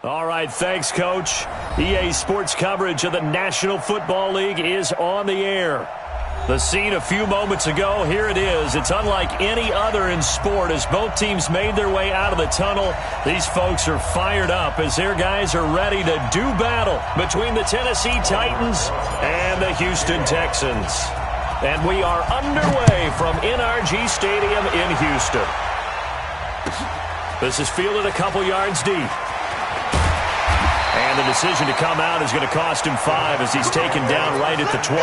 All right, thanks, Coach. EA Sports coverage of the National Football League is on the air. The scene a few moments ago, here it is. It's unlike any other in sport as both teams made their way out of the tunnel. These folks are fired up as their guys are ready to do battle between the Tennessee Titans and the Houston Texans. And we are underway from NRG Stadium in Houston. This is fielded a couple yards deep. And the decision to come out is going to cost him 5 as he's taken down right at the 20.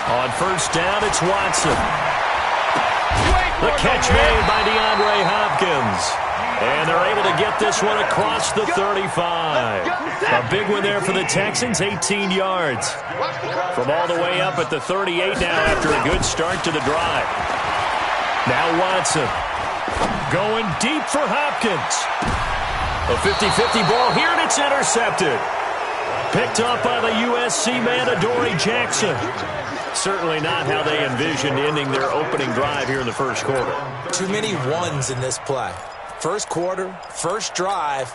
On first down, it's Watson. The catch made by DeAndre Hopkins. And they're able to get this one across the 35. A big one there for the Texans, 18 yards. From all the way up at the 38 now after a good start to the drive. Now Watson going deep for Hopkins. A 50-50 ball here, and it's intercepted. Picked up by the USC man, Adoree Jackson. Certainly not how they envisioned ending their opening drive here in the first quarter. Too many ones in this play. First quarter, first drive,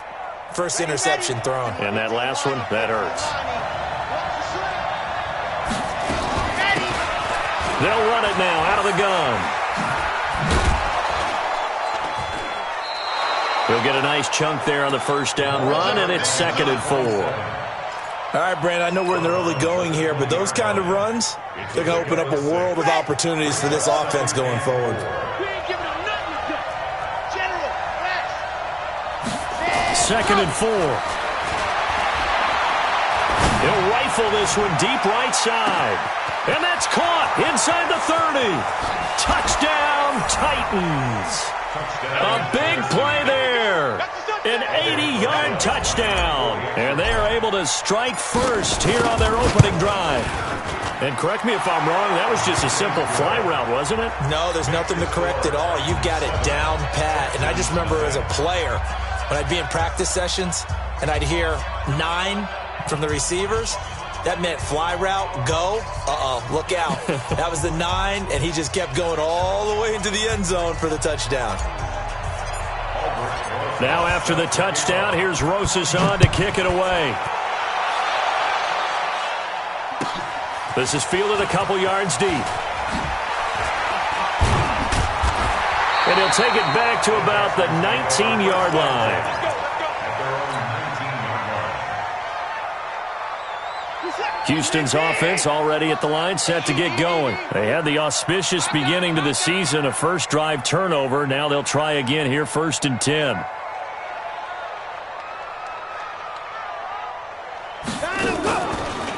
first interception thrown. And that last one, that hurts. They'll run it now out of the gun. They'll get a nice chunk there on the first down run, and it's 2nd and 4. All right, Brandon, I know we're in the early going here, but those kind of runs, they're going to open up a world of opportunities for this offense going forward. 2nd and 4. He'll rifle this one deep right side. And that's caught inside the 30. Touchdown, Titans. A big play there. An 80-yard touchdown. And they are able to strike first here on their opening drive. And correct me if I'm wrong, that was just a simple fly route, wasn't it? No, there's nothing to correct at all. You've got it down pat. And I just remember as a player, when I'd be in practice sessions and I'd hear 9 from the receivers, that meant fly route, go, look out. That was the 9, and he just kept going all the way into the end zone for the touchdown. Now after the touchdown, here's Rosas on to kick it away. This is fielded a couple yards deep. And he'll take it back to about the 19-yard line. Houston's offense already at the line, set to get going. They had the auspicious beginning to the season, a first drive turnover. Now they'll try again here, 1st and 10.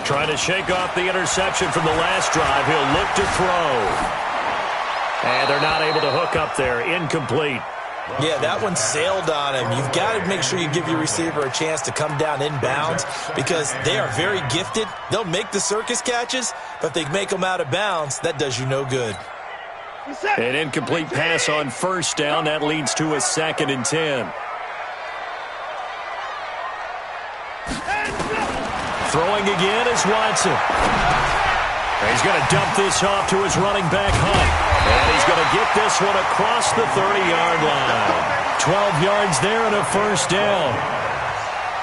Trying to shake off the interception from the last drive. He'll look to throw. And they're not able to hook up there. Incomplete. Yeah, that one sailed on him. You've got to make sure you give your receiver a chance to come down inbounds because they are very gifted. They'll make the circus catches, but if they make them out of bounds, that does you no good. An incomplete pass on first down. That leads to a 2nd and 10. Throwing again is Watson. He's going to dump this off to his running back, Hunt. And he's going to get this one across the 30-yard line. 12 yards there and a first down.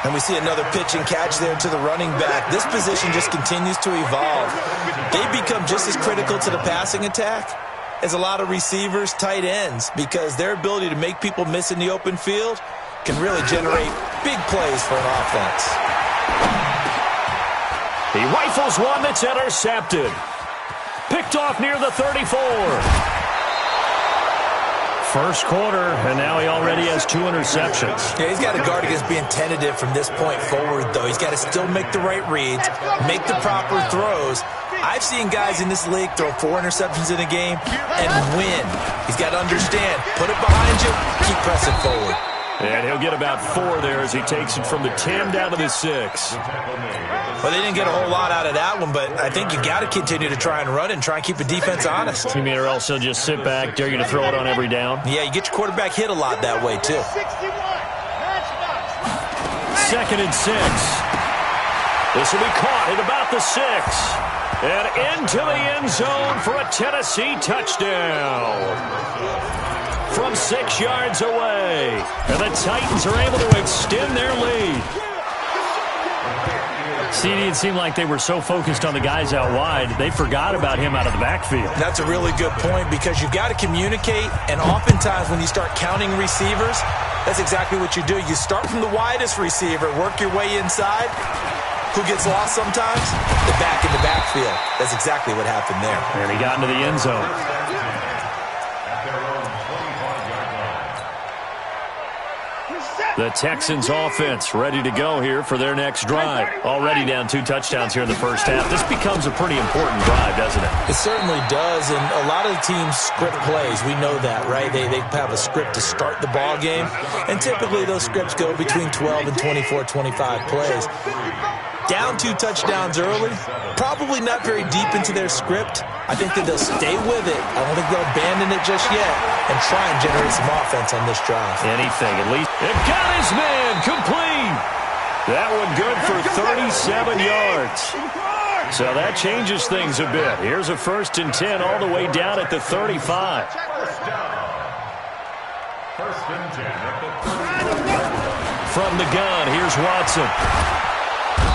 And we see another pitch and catch there to the running back. This position just continues to evolve. They become just as critical to the passing attack as a lot of receivers, tight ends, because their ability to make people miss in the open field can really generate big plays for an offense. He rifles one that's intercepted. Picked off near the 34. First quarter, and now he already has 2 interceptions. Yeah, he's got to guard against being tentative from this point forward, though. He's got to still make the right reads, make the proper throws. I've seen guys in this league throw 4 interceptions in a game and win. He's got to understand, put it behind you, keep pressing forward. And he'll get about 4 there as he takes it from the 10 down to the 6. Well, they didn't get a whole lot out of that one, but I think you got to continue to try and run and try and keep the defense honest. You mean or else he'll just sit back, dare you to throw it on every down? Yeah, you get your quarterback hit a lot that way, too. 2nd and 6. This will be caught at about the 6. And into the end zone for a Tennessee touchdown. From 6 yards away. And the Titans are able to extend their lead. CD, it seemed like they were so focused on the guys out wide, they forgot about him out of the backfield. That's a really good point because you've got to communicate, and oftentimes when you start counting receivers, that's exactly what you do. You start from the widest receiver, work your way inside. Who gets lost sometimes? The back in the backfield. That's exactly what happened there. And he got into the end zone. The Texans offense ready to go here for their next drive. Already down 2 touchdowns here in the first half. This becomes a pretty important drive, doesn't it? It certainly does, and a lot of the teams script plays. We know that, right? They have a script to start the ball game, and typically those scripts go between 12 and 24, 25 plays. Down 2 touchdowns early, probably not very deep into their script. I think that they'll stay with it. I don't think they'll abandon it just yet and try and generate some offense on this drive. Anything, at least. It got his man complete. That one good for 37 yards. So that changes things a bit. Here's a 1st and 10 all the way down at the 35. From the gun, here's Watson.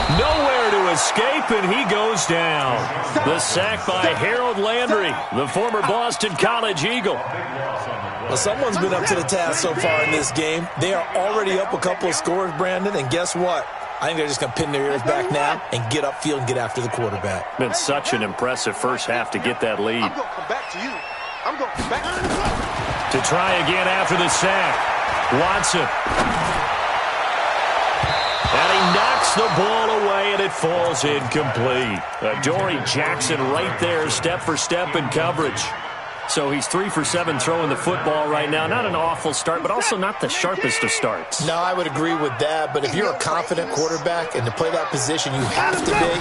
Nowhere to escape, and he goes down. The sack by Harold Landry, the former Boston College Eagle. Well, someone's been up to the task so far in this game. They are already up a couple of scores, Brandon, and guess what? I think they're just going to pin their ears back now and get upfield and get after the quarterback. Been such an impressive first half to get that lead. I'm going to come back to you. I'm going to come back to you. To try again after the sack. Watson. And he knocks the ball away, and it falls incomplete. Adoree Jackson right there, step for step in coverage. So he's 3 for 7 throwing the football right now. Not an awful start, but also not the sharpest of starts. No, I would agree with that. But if you're a confident quarterback and to play that position you have to be,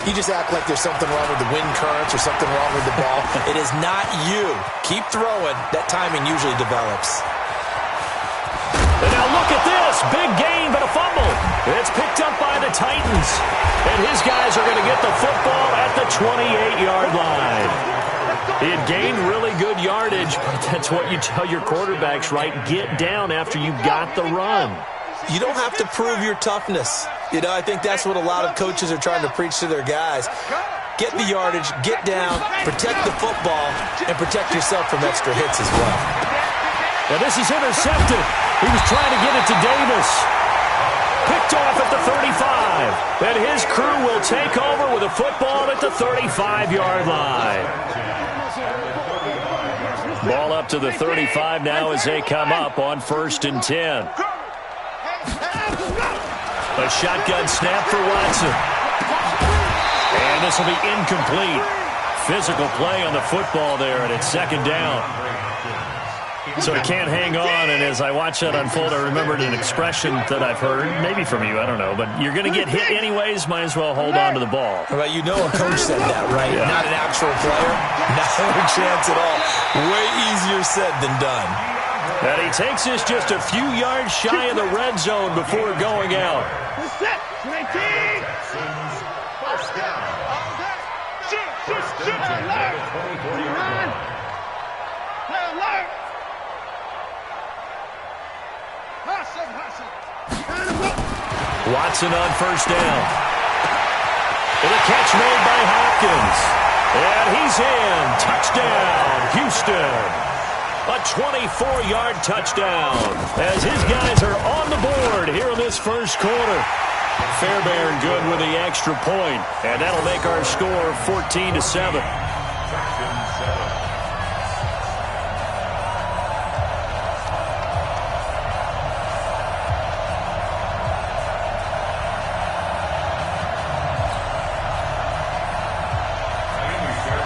you just act like there's something wrong with the wind currents or something wrong with the ball. It is not you. Keep throwing. That timing usually develops. And now look at this. Big gain, but a fumble. It's picked up by the Titans. And his guys are going to get the football at the 28-yard line. He had gained really good yardage, but that's what you tell your quarterbacks, right? Get down after you got the run. You don't have to prove your toughness. You know, I think that's what a lot of coaches are trying to preach to their guys. Get the yardage, get down, protect the football, and protect yourself from extra hits as well. Now this is intercepted. He was trying to get it to Davis. Picked off at the 35. And his crew will take over with a football at the 35-yard line. Ball up to the 35 now as they come up on 1st and 10. A shotgun snap for Watson. And this will be incomplete. Physical play on the football there, and it's 2nd down. So he can't hang on, and as I watch that unfold, I remembered an expression that I've heard, maybe from you, I don't know, but you're going to get hit anyways, might as well hold on to the ball. Well, you know a coach said that, right? Yeah. Not an actual player. Not a chance at all. Way easier said than done. And he takes this just a few yards shy of the red zone before going out. Set. 19. First down. Shoot. Alert. 49. Alert. Watson on 1st down. And a catch made by Hopkins. And he's in. Touchdown, Houston. A 24-yard touchdown as his guys are on the board here in this first quarter. Fairbairn good with the extra point, and that'll make our score 14-7.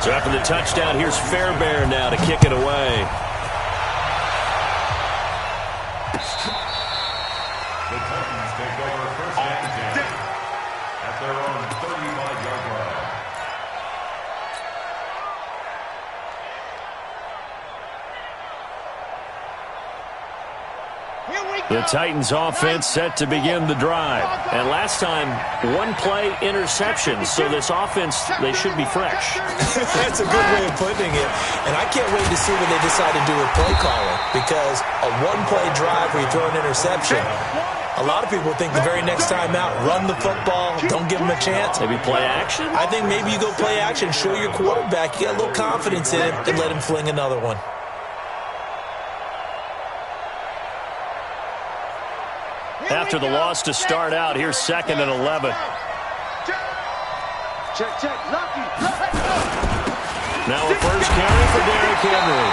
So after the touchdown, here's Fairbairn now to kick it away. The Titans offense set to begin the drive. And last time, one-play interception. So this offense, they should be fresh. That's a good way of putting it. And I can't wait to see what they decide to do with play calling. Because a one-play drive where you throw an interception, a lot of people think the very next time out, run the football, don't give them a chance. Maybe play action? I think maybe you go play action, show your quarterback, you get a little confidence in him, and let him fling another one. After the loss to start out, here's 2nd and 11. Check. Lucky. Now a first carry for Derrick Henry.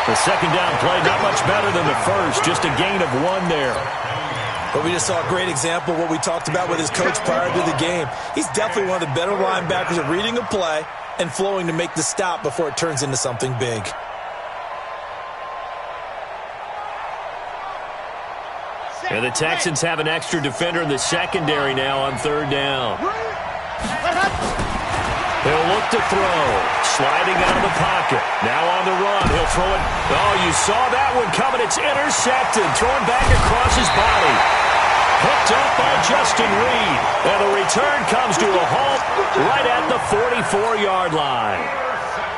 The second down play, not much better than the first, just a gain of 1 there. But we just saw a great example of what we talked about with his coach prior to the game. He's definitely one of the better linebackers at reading a play and flowing to make the stop before it turns into something big. And the Texans have an extra defender in the secondary now on 3rd down. He'll look to throw. Sliding out of the pocket. Now on the run. He'll throw it. Oh, you saw that one coming. It's intercepted. Thrown back across his body. Picked up by Justin Reed. And the return comes to a halt right at the 44-yard line.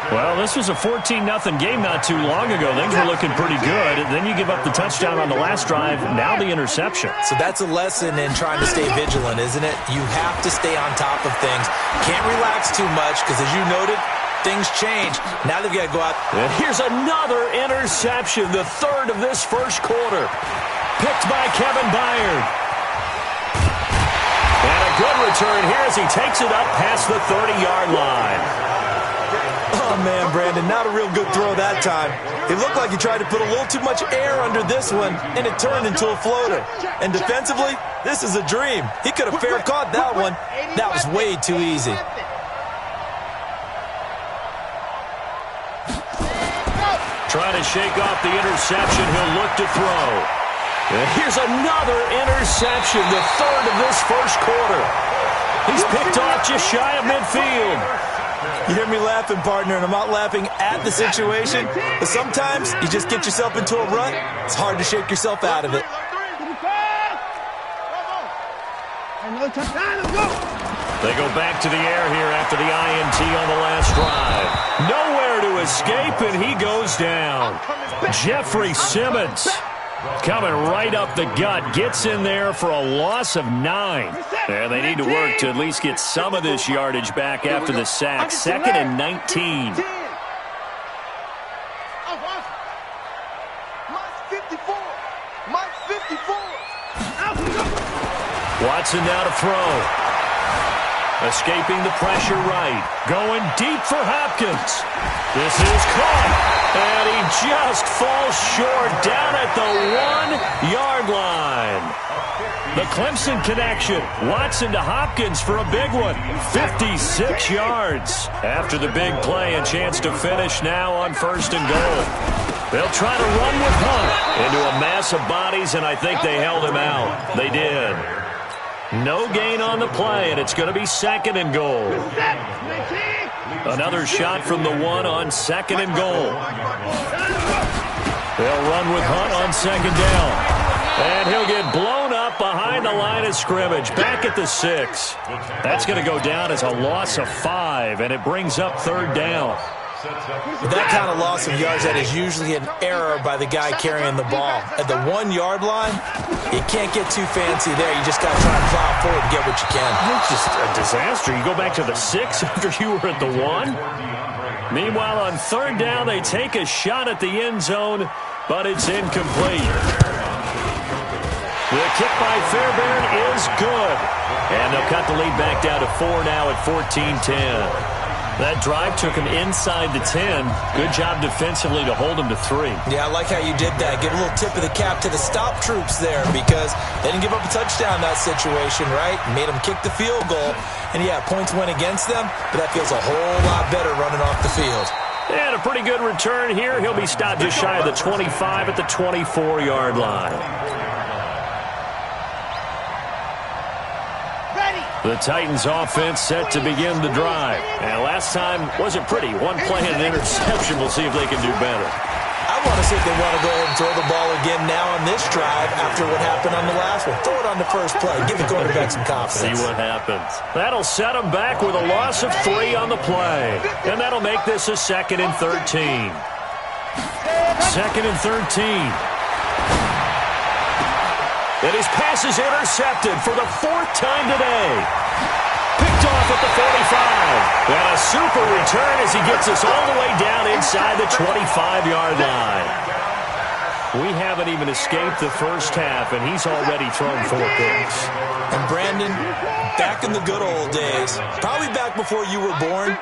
Well, this was a 14-0 game not too long ago. Things were looking pretty good. Then you give up the touchdown on the last drive. Now the interception. So that's a lesson in trying to stay vigilant, isn't it? You have to stay on top of things. Can't relax too much because, as you noted, things change. Now they've got to go out. And here's another interception, the 3rd of this first quarter. Picked by Kevin Byard. And a good return here as he takes it up past the 30-yard line. Oh, man, Brandon, not a real good throw that time. It looked like he tried to put a little too much air under this one, and it turned into a floater. And defensively, this is a dream. He could have fair caught that one. That was way too easy. Trying to shake off the interception. He'll look to throw. And here's another interception, the 3rd of this first quarter. He's picked off just shy of midfield. You hear me laughing, partner, and I'm not laughing at the situation. But sometimes you just get yourself into a rut. It's hard to shake yourself out of it. They go back to the air here after the INT on the last drive. Nowhere to escape, and he goes down. Jeffrey Simmons coming right up the gut. Gets in there for a loss of 9. And they need to work to at least get some of this yardage back after the sack. 2nd and 19. Watson now to throw. Escaping the pressure right. Going deep for Hopkins. This is caught. And he just falls short down at the 1-yard line. The Clemson connection. Watson to Hopkins for a big one. 56 yards. After the big play, a chance to finish now on 1st and goal. They'll try to run with Hunt into a mass of bodies, and I think they held him out. They did. No gain on the play, and it's going to be 2nd and goal. Another shot from the 1 on 2nd and goal. They'll run with Hunt on 2nd down. And he'll get blown up behind the line of scrimmage, back at the 6. That's going to go down as a loss of 5, and it brings up 3rd down. With that kind of loss of yards, that is usually an error by the guy carrying the ball. At the 1-yard line, you can't get too fancy there. You just got to try and plow forward and get what you can. It's just a disaster. You go back to the 6 after you were at the 1. Meanwhile, on 3rd down, they take a shot at the end zone, but it's incomplete. The kick by Fairbairn is good. And they'll cut the lead back down to 4 now at 14-10. That drive took him inside the 10. Good job defensively to hold him to 3. Yeah, I like how you did that. Give a little tip of the cap to the stop troops there because they didn't give up a touchdown in that situation, right? Made them kick the field goal. And, yeah, points went against them, but that feels a whole lot better running off the field. And a pretty good return here. He'll be stopped just shy of the 25 at the 24-yard line. The Titans offense set to begin the drive. And last time wasn't pretty. One play and an interception. We'll see if they can do better. I want to see if they want to go ahead and throw the ball again now on this drive after what happened on the last one. Throw it on the first play. Give the quarterback some confidence. See what happens. That'll set them back with a loss of 3 on the play. And that'll make this a 2nd and 13. 2nd and 13. And his pass is intercepted for the 4th time today. Picked off at the 45. And a super return as he gets us all the way down inside the 25-yard line. We haven't even escaped the first half, and he's already thrown 4 picks. And Brandon, back in the good old days, probably back before you were born,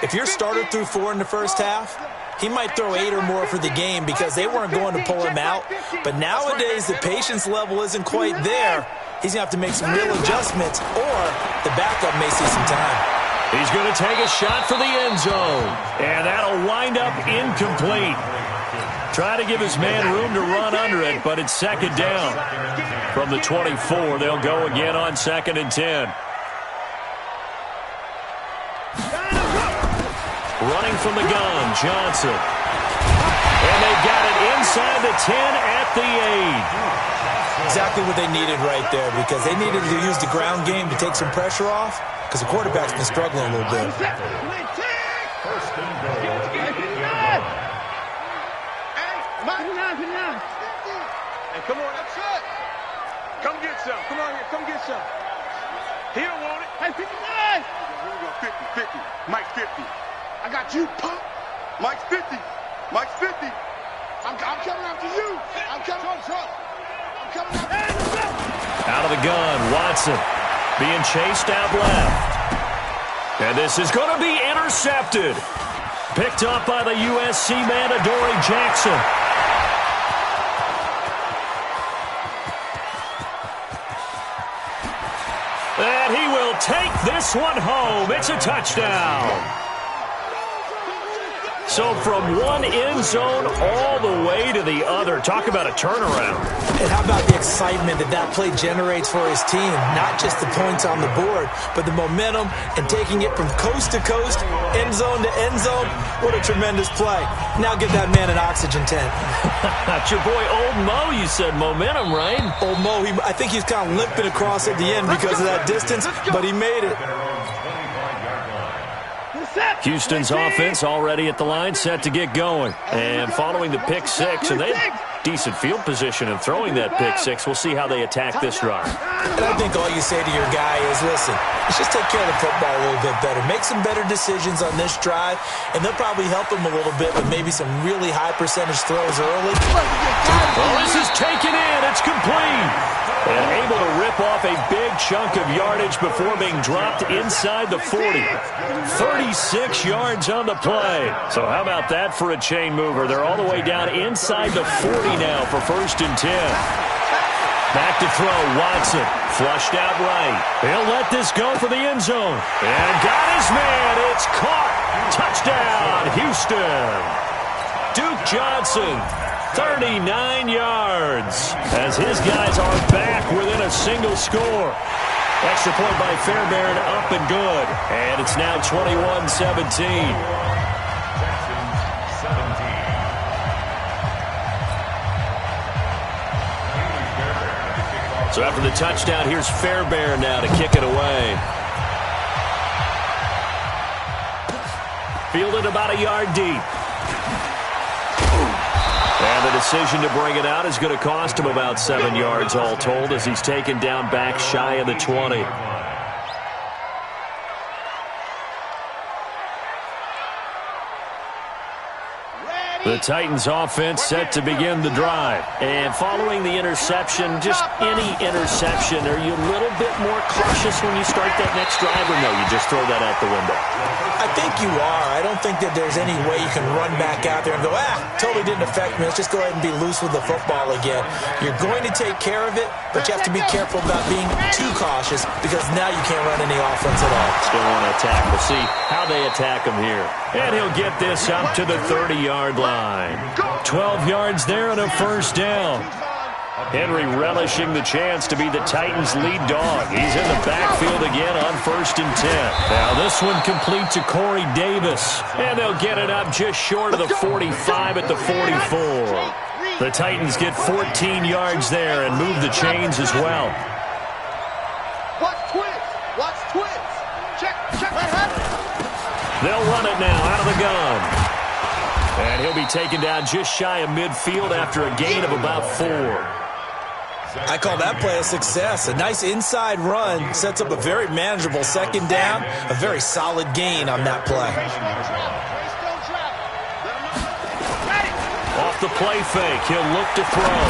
if your starter threw 4 in the first half, he might throw 8 or more for the game because they weren't going to pull him out. But nowadays, the patience level isn't quite there. He's going to have to make some real adjustments, or the backup may see some time. He's going to take a shot for the end zone. And that'll wind up incomplete. Try to give his man room to run under it, but it's 2nd down. From the 24, they'll go again on 2nd and 10. Running from the gun, Johnson. And they've got it inside the 10 at the 8. Exactly what they needed right there, because they needed to use the ground game to take some pressure off, because the quarterback's been struggling a little bit. Hey, come on, that's it. Come get some. Come on here, come get some. He don't want it. Hey, 59. Here we go, 50, 50. Mike 50. I got you, punk. Mike's 50. Mike's 50. I'm coming after you. I'm coming after you. Out of the gun, Watson being chased out left. And this is going to be intercepted. Picked up by the USC man, Adoree Jackson. And he will take this one home. It's a touchdown. So from one end zone all the way to the other. Talk about a turnaround. And how about the excitement that play generates for his team? Not just the points on the board, but the momentum and taking it from coast to coast, end zone to end zone. What a tremendous play. Now give that man an oxygen tent. That's your boy Old Mo, you said. Momentum, right? Old Mo, I think he's kind of limping across at the end because of that distance, but he made it. Houston's offense already at the line, set to get going. And following the pick 6, and they have decent field position in throwing that pick 6. We'll see how they attack this drive. And I think all you say to your guy is, listen, let's just take care of the football a little bit better. Make some better decisions on this drive, and they'll probably help him a little bit with maybe some really high percentage throws early. Well, this is taken in. It's complete. And able to rip off a big chunk of yardage before being dropped inside the 40. 36 yards on the play. So how about that for a chain mover? They're all the way down inside the 40 now for 1st and 10. Back to throw, Watson. Flushed out right. He'll let this go for the end zone. And got his man. It's caught. Touchdown, Houston. Duke Johnson. 39 yards as his guys are back within a single score. Extra point by Fairbairn, up and good. And it's now 21-17. So after the touchdown, here's Fairbairn now to kick it away. Fielded about a yard deep. And the decision to bring it out is going to cost him about 7 yards all told as he's taken down back shy of the 20. The Titans offense set to begin the drive. And following the interception, just any interception, are you a little bit more cautious when you start that next drive, or no, you just throw that out the window? I think you are. I don't think that there's any way you can run back out there and go, totally didn't affect me. Let's just go ahead and be loose with the football again. You're going to take care of it, but you have to be careful about being too cautious because now you can't run any offense at all. Still want to attack. We'll see how they attack him here. And he'll get this up to the 30-yard line. 12 yards there and a 1st down. Henry relishing the chance to be the Titans' lead dog. He's in the backfield again on 1st and 10. Now this one complete to Corey Davis. And they'll get it up just short of the 45 at the 44. The Titans get 14 yards there and move the chains as well. Watch twins. Watch twins. Check. They'll run it now out of the gun. And he'll be taken down just shy of midfield after a gain of about 4. I call that play a success. A nice inside run sets up a very manageable 2nd down. A very solid gain on that play. Off the play fake, he'll look to throw.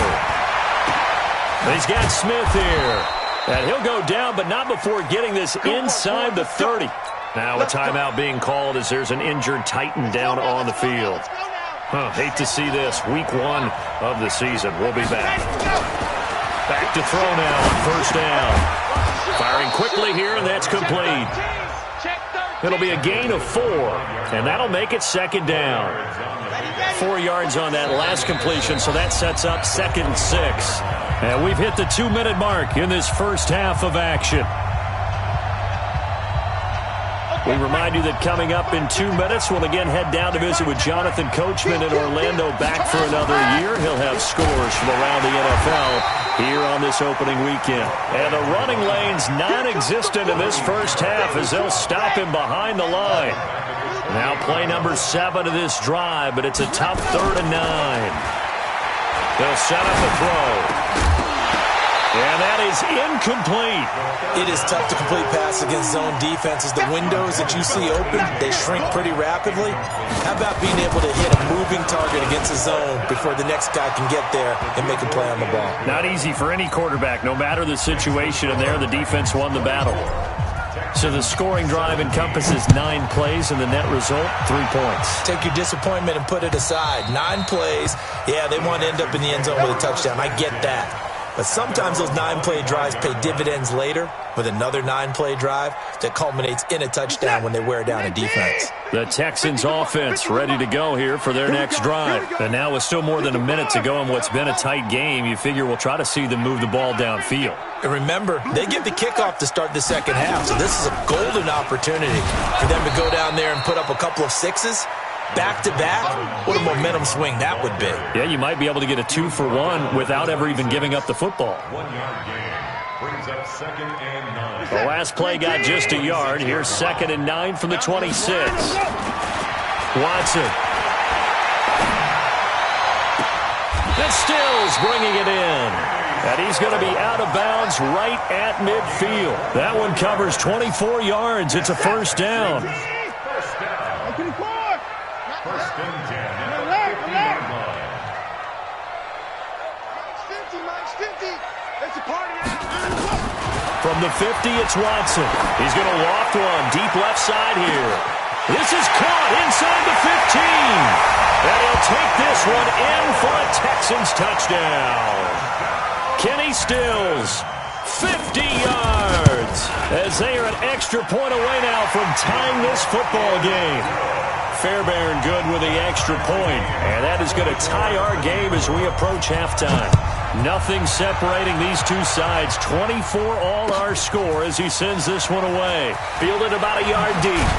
He's got Smith here. And he'll go down, but not before getting this inside the 30. Now a timeout being called as there's an injured Titan down on the field. Hate to see this. Week 1 of the season. We'll be back. Back to throw now on 1st down. Firing quickly here, and that's complete. It'll be a gain of 4, and that'll make it 2nd down. 4 yards on that last completion, so that sets up 2nd and 6. And we've hit the 2-minute mark in this first half of action. We remind you that coming up in 2 minutes, we'll again head down to visit with Jonathan Coachman in Orlando, back for another year. He'll have scores from around the NFL here on this opening weekend. And the running lane's non-existent in this first half as they'll stop him behind the line. Now play number 7 of this drive, but it's a tough 3rd and 9. They'll set up a throw. And that is incomplete. It is tough to complete pass against zone defenses. The windows that you see open, they shrink pretty rapidly. How about being able to hit a moving target against a zone before the next guy can get there and make a play on the ball? Not easy for any quarterback, no matter the situation, and there the defense won the battle. So the scoring drive encompasses 9 plays, and the net result, 3 points. Take your disappointment and put it aside. 9 plays, yeah, they want to end up in the end zone with a touchdown. I get that. But sometimes those 9-play drives pay dividends later with another 9-play drive that culminates in a touchdown when they wear down a defense. The Texans offense ready to go here for their next drive. And now with still more than a minute to go in what's been a tight game, you figure we'll try to see them move the ball downfield. And remember, they get the kickoff to start the second half, so this is a golden opportunity for them to go down there and put up a couple of 6s. Back-to-back, what a momentum swing that would be. Yeah, you might be able to get a 2-for-1 without ever even giving up the football. 1-yard gain brings up 2nd and 9. The last play got just a yard. Here's 2nd and 9 from the 26. Watson. And Stills bringing it in. And he's going to be out of bounds right at midfield. That one covers 24 yards. It's a 1st down. First and 10 at the 50-yard line. From the 50, it's Watson. He's going to loft one deep left side here. This is caught inside the 15. And he'll take this one in for a Texans touchdown. Kenny Stills, 50 yards. As they are an extra point away now from tying this football game. Fairbairn good with the extra point, and that is going to tie our game as we approach halftime. Nothing separating these two sides. 24 all our score as he sends this one away. Fielded about a yard deep.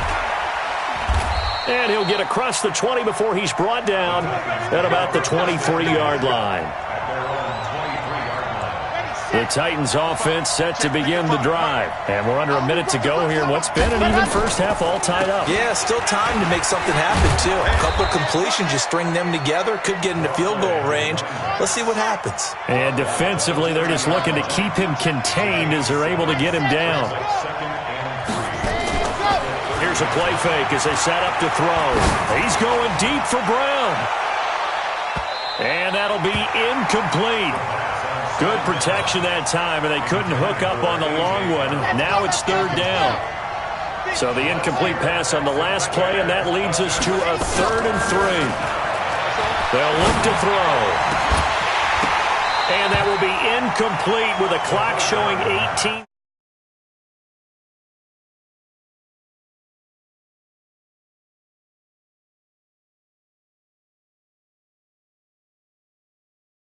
And he'll get across the 20 before he's brought down at about the 23-yard line. The Titans offense set to begin the drive. And we're under a minute to go here in what's been an even first half all tied up. Yeah, still time to make something happen, too. A couple completions, you string them together, could get into field goal range. Let's see what happens. And defensively, they're just looking to keep him contained as they're able to get him down. Here's a play fake as they set up to throw. He's going deep for Brown. And that'll be incomplete. Good protection that time, and they couldn't hook up on the long one. Now it's 3rd down. So the incomplete pass on the last play, and that leads us to a 3rd and 3. They'll look to throw. And that will be incomplete with a clock showing 18.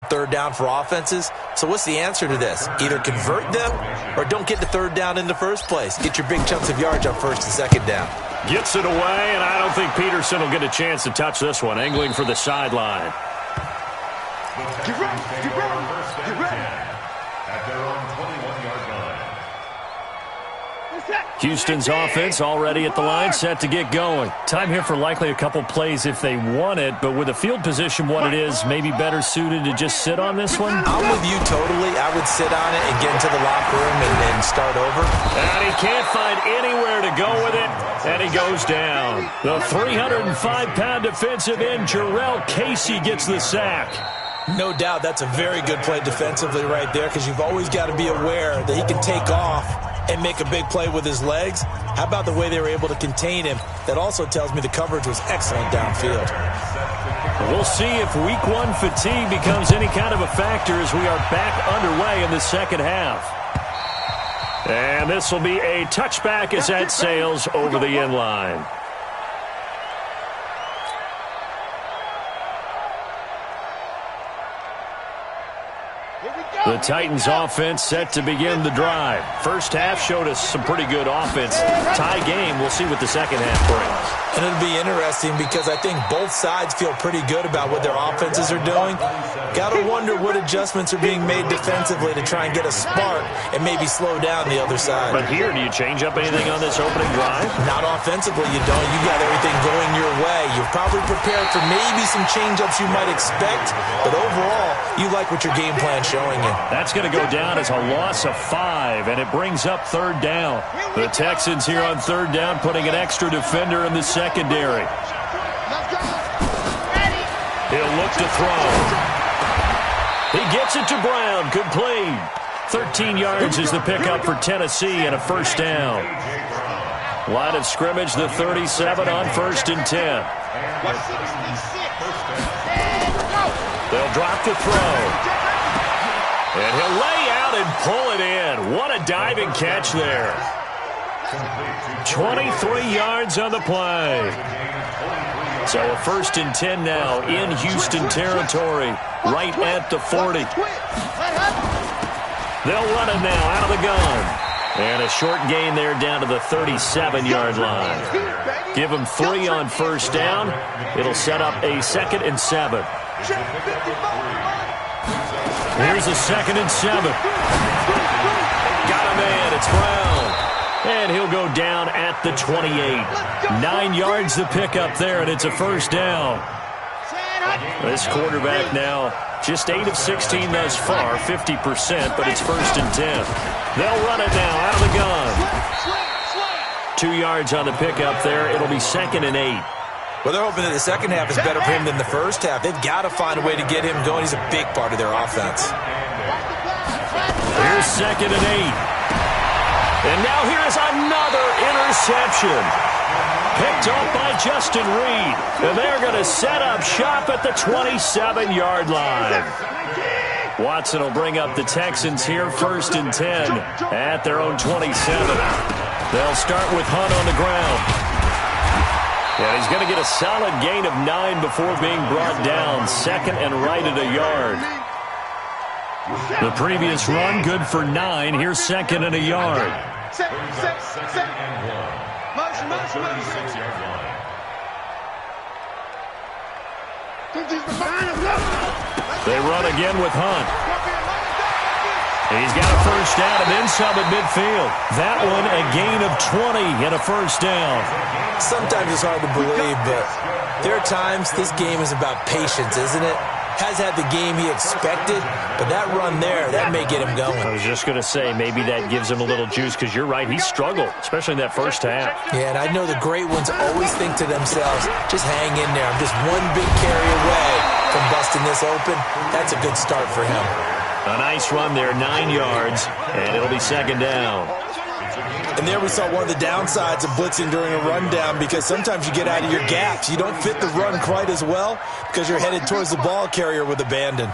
third down for offenses. So what's the answer to this? Either convert them or don't get the third down in the first place. Get your big chunks of yards on first and second down. Gets it away, and I don't think Peterson will get a chance to touch this one. Angling for the sideline. Get ready, get ready, get ready. At their own 21-yard line. Houston's offense already at the line, set to get going. Time here for likely a couple plays if they want it, but with the field position what it is, maybe better suited to just sit on this one? I'm with you totally. I would sit on it and get into the locker room and start over. And he can't find anywhere to go with it, and he goes down. The 305-pound defensive end, Jarrell Casey, gets the sack. No doubt that's a very good play defensively right there, because you've always got to be aware that he can take off and make a big play with his legs. How about the way they were able to contain him? That also tells me the coverage was excellent downfield. We'll see if week one fatigue becomes any kind of a factor as we are back underway in the second half. And this will be a touchback as that sails over the end line. The Titans offense set to begin the drive. First half showed us some pretty good offense. Tie game, we'll see what the second half brings. And it'll be interesting because I think both sides feel pretty good about what their offenses are doing. Got to wonder what adjustments are being made defensively to try and get a spark and maybe slow down the other side. But here, do you change up anything on this opening drive? Not offensively, you don't. You got everything going your way. You're probably prepared for maybe some change-ups you might expect, but overall, you like what your game plan's showing you. That's going to go down as a loss of 5, and it brings up third down. The Texans here on third down putting an extra defender in the secondary. He'll look to throw. He gets it to Brown, complete. 13 yards is the pickup for Tennessee and a first down. Line of scrimmage, the 37 on 1st and 10. They'll drop the throw. And he'll lay out and pull it in. What a diving catch there. 23 yards on the play. So a 1st and 10 now in Houston territory, right at the 40. They'll run it now out of the gun. And a short gain there down to the 37-yard line. Give them 3 on first down. It'll set up a 2nd and 7. Here's a 2nd and 7. Got a man. It's Brown. And he'll go down at the 28. 9 yards the pickup there, and it's a first down. This quarterback now just 8 of 16 thus far, 50%, but it's 1st and 10. They'll run it now out of the gun. 2 yards on the pickup there. It'll be 2nd and 8. Well, they're hoping that the second half is better for him than the first half. They've got to find a way to get him going. He's a big part of their offense. Here's 2nd and 8. And now here is another interception. Picked off by Justin Reed. And they're going to set up shop at the 27-yard line. Watson will bring up the Texans here, 1st and 10 at their own 27. They'll start with Hunt on the ground. And he's going to get a solid gain of 9 before being brought down. 2nd and right at a yard. The previous run, good for 9. Here's 2nd and a yard. They run again with Hunt. He's got a first down and then some at midfield. That one a gain of 20 and a first down. Sometimes it's hard to believe, but there are times this game is about patience, isn't it? Has had the game he expected, but that run there, that may get him going. I was just going to say, maybe that gives him a little juice, because you're right, he struggled, especially in that first half. Yeah, and I know the great ones always think to themselves, just hang in there. I'm just one big carry away from busting this open. That's a good start for him. A nice run there, 9 yards, and it'll be 2nd down. And there we saw one of the downsides of blitzing during a rundown, because sometimes you get out of your gaps. You don't fit the run quite as well because you're headed towards the ball carrier with abandon.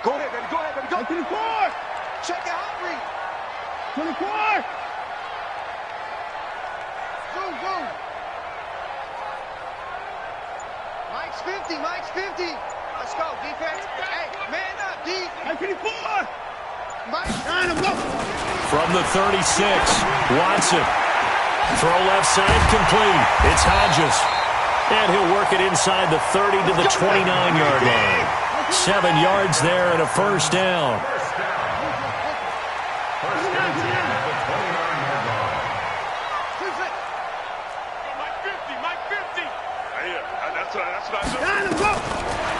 Go ahead, baby. Go ahead, baby. Go. 24. Check your hot read. 24. Zoom, zoom. Mike's 50. Mike's 50. Let's go, defense. Hey, man up, D. Hey, 54. From the 36, Watson. Throw left side complete. It's Hodges. And he'll work it inside the 30 to the 29-yard line. 7 yards there and a first down.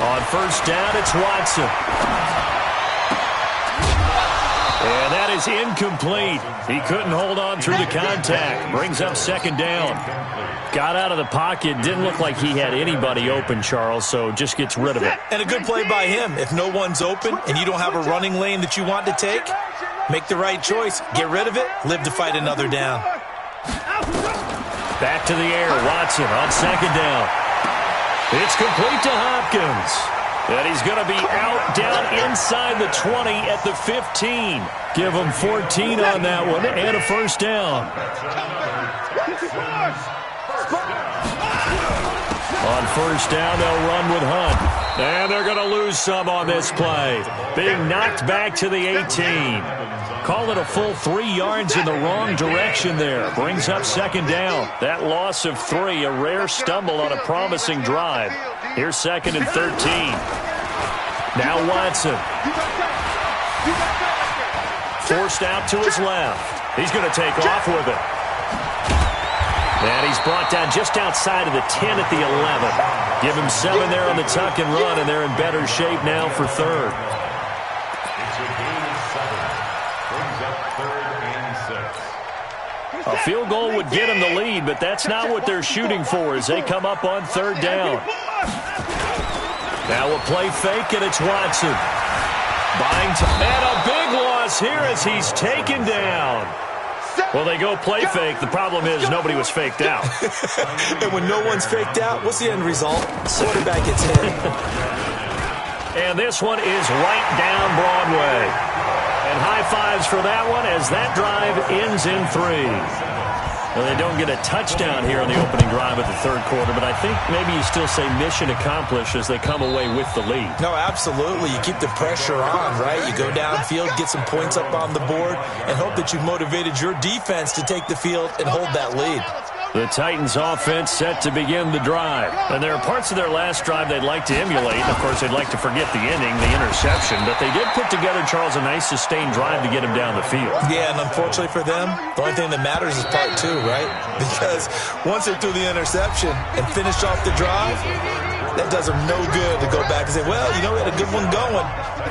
On first down, it's Watson. And that is incomplete. He couldn't hold on through the contact. Brings up second down. Got out of the pocket. Didn't look like he had anybody open, Charles, so just gets rid of it. And a good play by him. If no one's open and you don't have a running lane that you want to take, make the right choice. Get rid of it. Live to fight another down. Back to the air. Watson on second down. It's complete to Hopkins. And he's going to be out down inside the 20 at the 15. Give him 14 on that one and a first down. On first down, they'll run with Hunt. And they're going to lose some on this play. Being knocked back to the 18. Call it a full 3 yards in the wrong direction there. Brings up second down. That loss of 3, a rare stumble on a promising drive. Here's second and 13. Now Watson. Forced out to his left. He's going to take off with it. And he's brought down just outside of the 10 at the 11. Give him 7 there on the tuck and run, and they're in better shape now for third. A field goal would get them the lead, but that's not what they're shooting for as they come up on third down. Now a play fake, and it's Watson. Buying time, and a big loss here as he's taken down. Well, they go play fake. The problem is nobody was faked out. And when no one's faked out, what's the end result? Quarterback gets hit. And this one is right down Broadway. And high fives for that one as that drive ends in 3. Well, they don't get a touchdown here on the opening drive of the third quarter, but I think maybe you still say mission accomplished as they come away with the lead. No, absolutely. You keep the pressure on, right? You go downfield, get some points up on the board, and hope that you've motivated your defense to take the field and hold that lead. The Titans offense set to begin the drive. And there are parts of their last drive they'd like to emulate. Of course, they'd like to forget the ending, the interception. But they did put together, Charles, a nice sustained drive to get him down the field. Yeah, and unfortunately for them, the only thing that matters is part 2, right? Because once they threw the interception and finished off the drive, that does them no good to go back and say, well, you know, we had a good one going.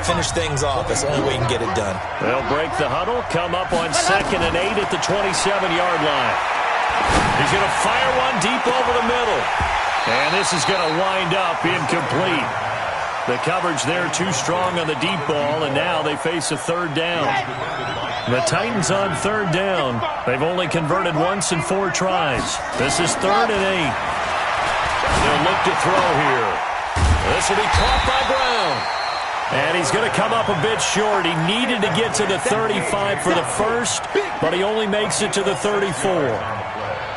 Finish things off. That's the only way you can get it done. They'll break the huddle, come up on 2nd and 8 at the 27-yard line. He's going to fire one deep over the middle. And this is going to wind up incomplete. The coverage there too strong on the deep ball, and now they face a third down. The Titans on third down. They've only converted once in 4 tries. This is 3rd and 8. They'll look to throw here. This will be caught by Brown. And he's going to come up a bit short. He needed to get to the 35 for the first, but he only makes it to the 34.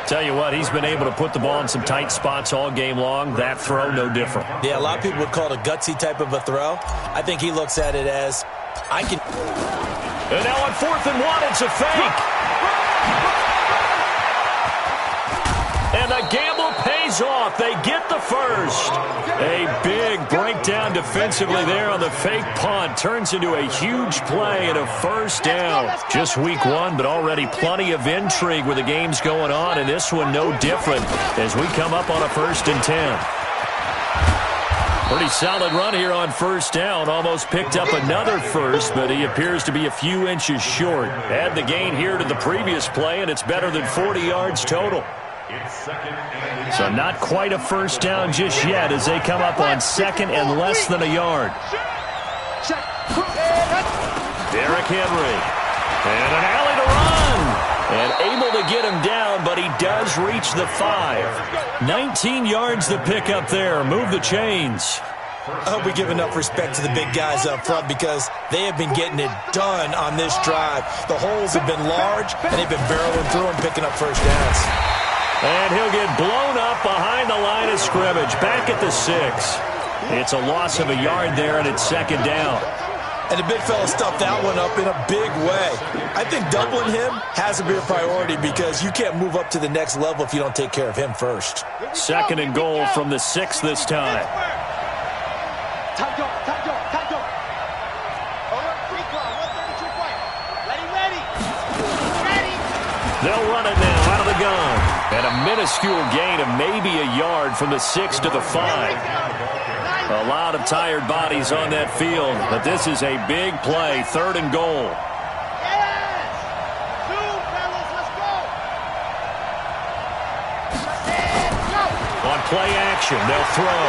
Tell you what, he's been able to put the ball in some tight spots all game long. That throw, no different. Yeah, a lot of people would call it a gutsy type of a throw. I think he looks at it as, I can... And now on 4th and 1, it's a fake. And the gamble pays off. They get the first. A big breakdown defensively there on the fake punt. Turns into a huge play and a first down. Just week 1, but already plenty of intrigue with the games going on. And this one no different as we come up on a 1st and 10. Pretty solid run here on first down. Almost picked up another first, but he appears to be a few inches short. Add the gain here to the previous play, and it's better than 40 yards total. So not quite a first down just yet as they come up on 2nd and less than a yard. Derrick Henry. And an alley to run. And able to get him down, but he does reach the 5. 19 yards to pick up there. Move the chains. I hope we give enough respect to the big guys up front because they have been getting it done on this drive. The holes have been large, and they've been barreling through and picking up first downs. And he'll get blown up behind the line of scrimmage. Back at the 6. It's a loss of a yard there, and it's second down. And the big fella stuffed that one up in a big way. I think doubling him has to be a priority because you can't move up to the next level if you don't take care of him first. Second and goal from the 6 this time. They'll run it now out of the gun. And a minuscule gain of maybe a yard from the 6 to the 5. A lot of tired bodies on that field, but this is a big play, third and goal. On play action, they'll throw,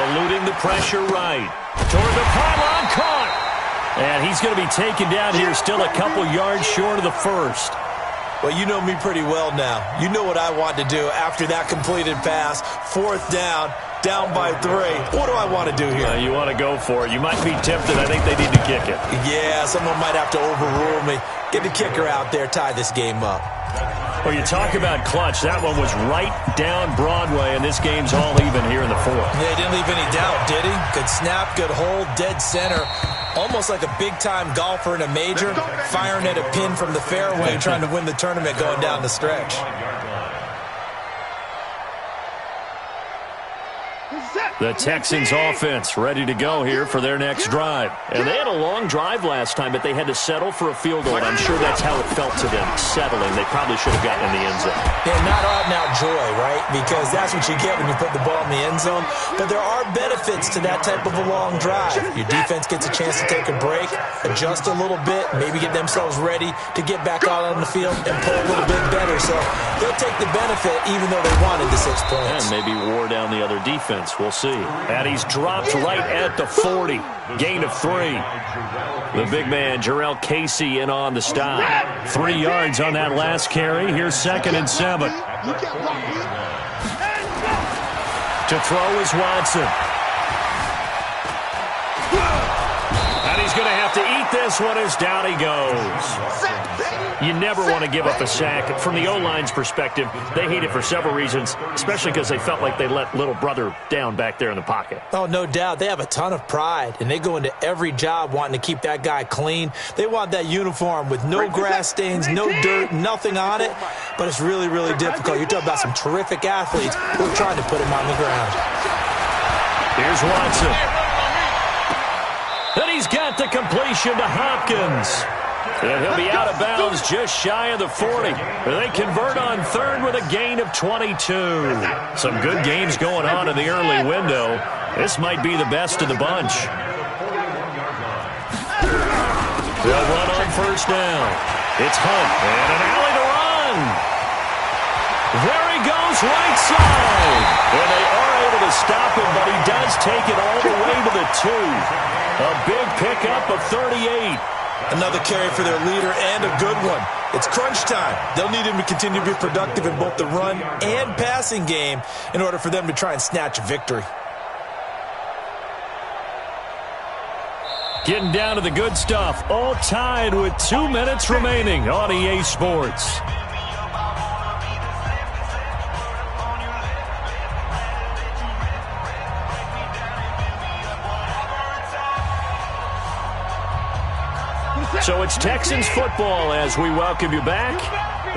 eluding the pressure right. Toward the pylon, caught. And he's going to be taken down here, still a couple yards short of the first. Well, you know me pretty well now. You know what I want to do after that completed pass. Fourth down by 3. What do I want to do here? You want to go for it. You might be tempted. I think they need to kick it. Yeah, someone might have to overrule me. Get the kicker out there, tie this game up. Well, you talk about clutch. That one was right down Broadway, and this game's all even here in the fourth. Yeah, he didn't leave any doubt, did he? Good snap, good hold, dead center. Almost like a big-time golfer in a major, firing at a pin from the fairway, trying to win the tournament going down the stretch. The Texans offense ready to go here for their next drive. And they had a long drive last time, but they had to settle for a field goal. And I'm sure that's how it felt to them, settling. They probably should have gotten in the end zone. Yeah, not out and out joy, right? Because that's what you get when you put the ball in the end zone. But there are benefits to that type of a long drive. Your defense gets a chance to take a break, adjust a little bit, maybe get themselves ready to get back out on the field and play a little bit better. So they'll take the benefit even though they wanted the 6 points. And maybe wore down the other defense. We'll see. And he's dropped right at the 40. Gain of 3. The big man, Jarrell Casey, in on the stop. 3 yards on that last carry. Here's second and 7. To throw is Watson. And he's going to have to eat this one as down he goes. You never want to give up a sack. From the O-line's perspective, they hate it for several reasons, especially because they felt like they let little brother down back there in the pocket. Oh, no doubt. They have a ton of pride, and they go into every job wanting to keep that guy clean. They want that uniform with no grass stains, no dirt, nothing on it, but it's really, really difficult. You're talking about some terrific athletes who are trying to put him on the ground. Here's Watson. And he's got the completion to Hopkins. And he'll be out of bounds just shy of the 40. They convert on third with a gain of 22. Some good games going on in the early window. This might be the best of the bunch. They'll run on first down. It's Hunt and an alley to run. There he goes right side. And they are able to stop him, but he does take it all the way to the 2. A big pickup of 38. Another carry for their leader and a good one. It's crunch time. They'll need him to continue to be productive in both the run and passing game in order for them to try and snatch a victory. Getting down to the good stuff. All tied with 2 minutes remaining on EA Sports. So it's Texans football as we welcome you back.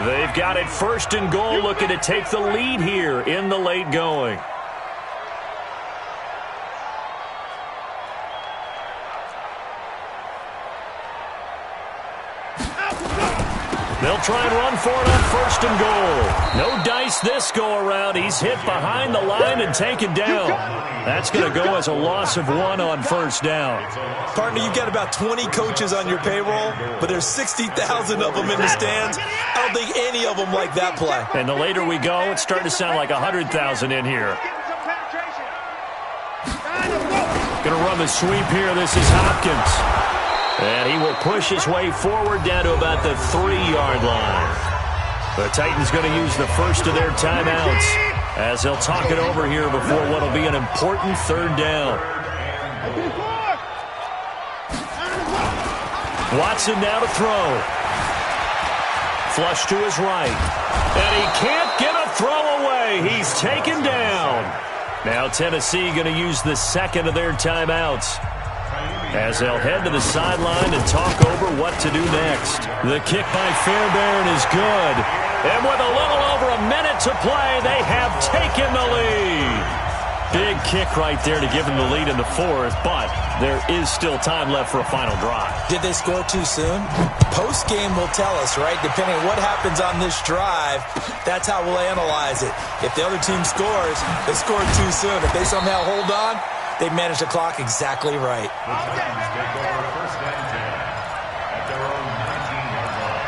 They've got it first and goal, looking to take the lead here in the late going. They'll try and run for it on first and goal. No dice this go-around. He's hit behind the line and taken down. That's going to go as a loss of 1 on first down. Partner, you've got about 20 coaches on your payroll, but there's 60,000 of them in the stands. I don't think any of them like that play. And the later we go, it's starting to sound like 100,000 in here. Going to run the sweep here. This is Hopkins. And he will push his way forward down to about the 3-yard line. The Titans going to use the first of their timeouts as they'll talk it over here before what will be an important third down. Watson now to throw. Flush to his right. And he can't get a throw away. He's taken down. Now Tennessee going to use the second of their timeouts, as they'll head to the sideline and talk over what to do next. The kick by Fairbairn is good. And with a little over a minute to play, they have taken the lead. Big kick right there to give them the lead in the fourth, but there is still time left for a final drive. Did they score too soon? Post-game will tell us, right? Depending on what happens on this drive, that's how we'll analyze it. If the other team scores, they scored too soon. If they somehow hold on, they manage the clock exactly right. The Titans take over first and 10 at their own 19-yard line.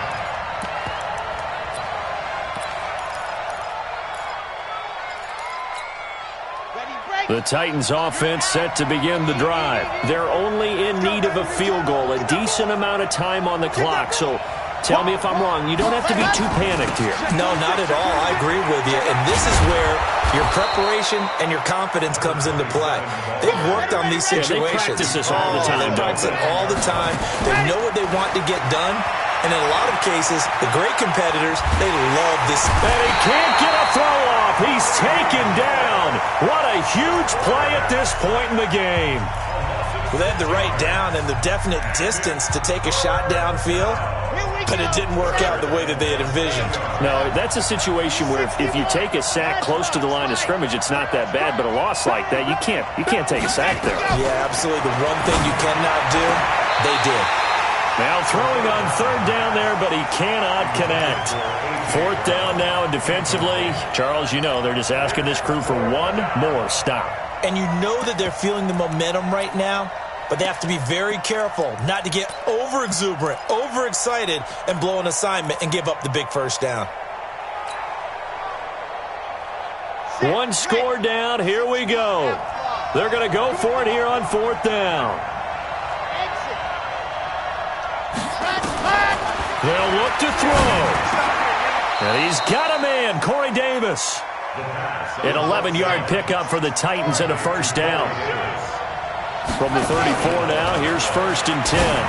The Titans offense set to begin the drive. They're only in need of a field goal, a decent amount of time on the clock. So tell me if I'm wrong. You don't have to be too panicked here. No, not at all. I agree with you. And this is where your preparation and your confidence comes into play. They've worked on these situations. Yeah, they practice this all the time. They practice it all the time. They know what they want to get done. And in a lot of cases, the great competitors, they love this. And he can't get a throw off. He's taken down. What a huge play at this point in the game. Well, they had the right down and the definite distance to take a shot downfield, but it didn't work out the way that they had envisioned. No, that's a situation where if you take a sack close to the line of scrimmage, it's not that bad, but a loss like that, you can't take a sack there. Yeah, absolutely. The one thing you cannot do, they did. Now throwing on third down there, but he cannot connect. Fourth down now, and defensively, Charles, you know, they're just asking this crew for one more stop. And you know that they're feeling the momentum right now, but they have to be very careful not to get over-exuberant, overexcited, and blow an assignment and give up the big first down. One score down, here we go. They're going to go for it here on fourth down. They'll look to throw. And he's got a man, Corey Davis. An 11-yard pickup for the Titans and a first down. From the 34 now, here's first and 10.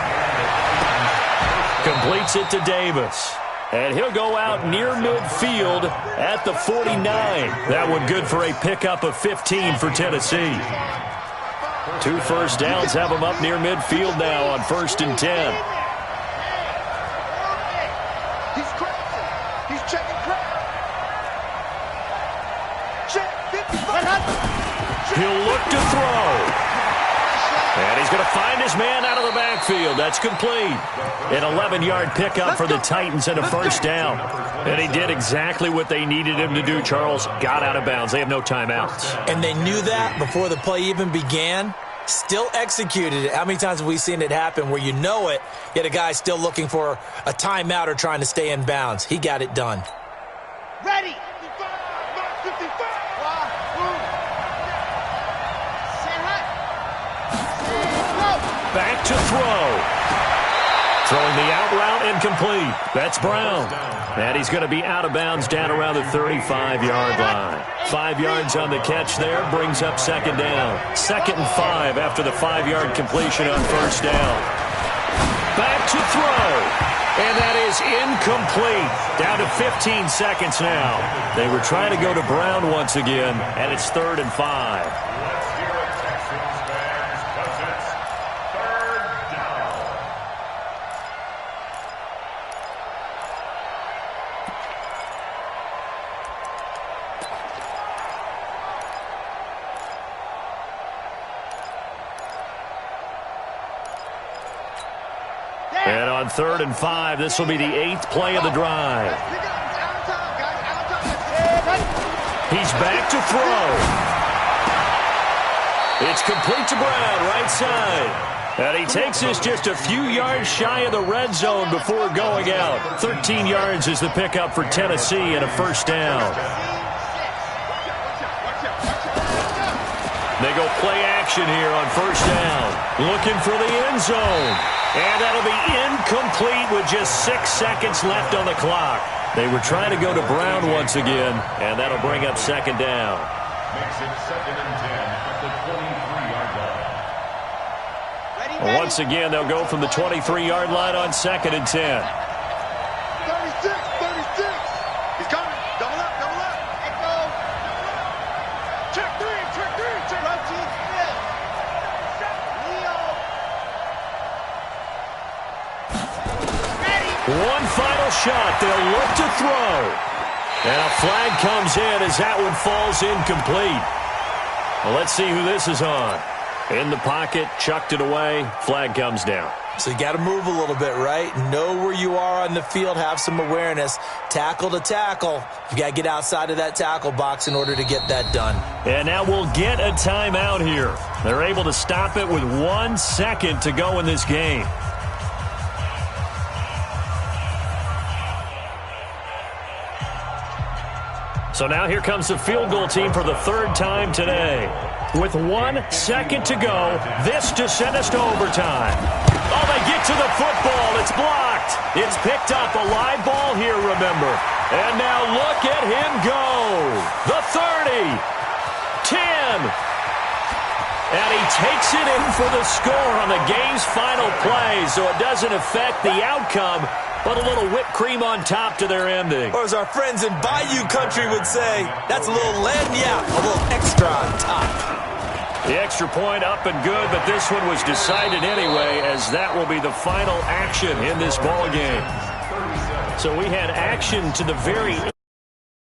Completes it to Davis. And he'll go out near midfield at the 49. That one good for a pickup of 15 for Tennessee. 2 first downs have him up near midfield now on first and 10. He'll look to throw. And he's going to find his man out of the backfield. That's complete. An 11-yard pickup for the Titans and a first down. And he did exactly what they needed him to do, Charles. Got out of bounds. They have no timeouts. And they knew that before the play even began. Still executed it. How many times have we seen it happen where you know it, yet a guy's still looking for a timeout or trying to stay in bounds? He got it done. Ready. Back to throw. Throwing the out route incomplete. That's Brown. And he's going to be out of bounds down around the 35-yard line. 5 yards on the catch there brings up second down. 2nd and 5 after the 5-yard completion on first down. Back to throw. And that is incomplete. Down to 15 seconds now. They were trying to go to Brown once again, and it's 3rd and 5. And on 3rd and 5, this will be the 8th play of the drive. He's back to throw. It's complete to Brown, right side. And he takes this just a few yards shy of the red zone before going out. 13 yards is the pickup for Tennessee and a first down. They go play action here on first down. Looking for the end zone. And that'll be incomplete with just 6 seconds left on the clock. They were trying to go to Brown once again, and that'll bring up second down. Makes it 2nd and 10 at the 23-yard line. Once again, they'll go from the 23-yard line on 2nd and 10. 36. He's coming. Double up. Let's go. Check 3. One final shot. They'll look to throw. And a flag comes in as that one falls incomplete. Well, let's see who this is on. In the pocket, chucked it away. Flag comes down. So you got to move a little bit, right? Know where you are on the field. Have some awareness. Tackle to tackle. You got to get outside of that tackle box in order to get that done. And now we'll get a timeout here. They're able to stop it with 1 second to go in this game. So now here comes the field goal team for the 3rd time today. With 1 second to go, this to send us to overtime. Oh, they get to the football. It's blocked. It's picked up. A live ball here, remember. And now look at him go. The 30. 10. And he takes it in for the score on the game's final play, so it doesn't affect the outcome, but a little whipped cream on top to their ending. Or as our friends in Bayou Country would say, that's a little lagniappe, a little extra on top. The extra point up and good, but this one was decided anyway, as that will be the final action in this ball game. So we had action to the very